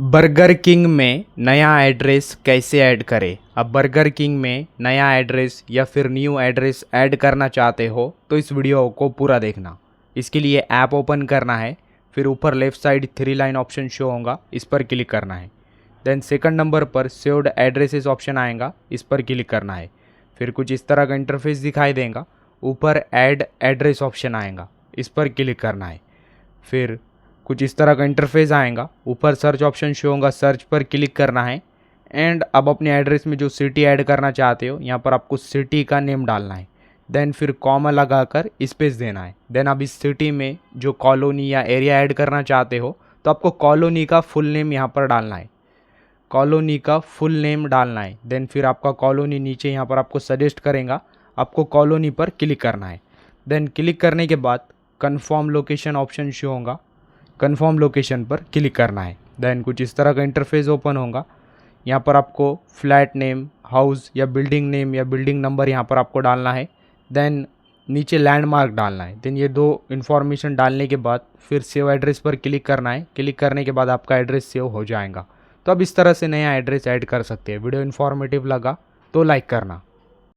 Burger king में नया address कैसे ऐड करें। अब बर्गर किंग में नया एड्रेस या फिर न्यू एड्रेस ऐड करना चाहते हो तो इस वीडियो को पूरा देखना। इसके लिए ऐप ओपन करना है, फिर ऊपर left side 3 line option show होगा, इस पर क्लिक करना है। देन सेकंड नंबर पर सेव्ड एड्रेसेस ऑप्शन आएगा, इस पर क्लिक करना है। फिर कुछ इस तरह का इंटरफेस दिखाई देगा। ऊपर ऐड एड्रेस ऑप्शन आएगा, इस पर क्लिक करना है। फिर कुछ इस तरह का इंटरफेस आएगा। ऊपर सर्च ऑप्शन शो होगा, सर्च पर क्लिक करना है। एंड अब अपने एड्रेस में जो सिटी ऐड करना चाहते हो यहाँ पर आपको सिटी का नेम डालना है। देन फिर कॉमा लगाकर स्पेस देना है। देन अब इस सिटी में जो कॉलोनी या एरिया ऐड करना चाहते हो तो आपको कॉलोनी का फुल नेम यहाँ पर डालना है। कॉलोनी का फुल नेम डालना है। देन फिर आपका कॉलोनी नीचे यहाँ पर आपको सजेस्ट करेगा, आपको कॉलोनी पर क्लिक करना है। देन क्लिक करने के बाद कन्फर्म लोकेशन ऑप्शन शो होगा, कन्फर्म लोकेशन पर क्लिक करना है। देन कुछ इस तरह का इंटरफेस ओपन होगा। यहाँ पर आपको फ्लैट नेम, हाउस या बिल्डिंग नेम या बिल्डिंग नंबर यहाँ पर आपको डालना है। देन नीचे लैंडमार्क डालना है। देन ये 2 इन्फॉर्मेशन डालने के बाद फिर सेव एड्रेस पर क्लिक करना है। क्लिक करने के बाद आपका एड्रेस सेव हो जाएगा। तो अब इस तरह से नया एड्रेस ऐड कर सकते हैं। वीडियो इन्फॉर्मेटिव लगा तो लाइक करना।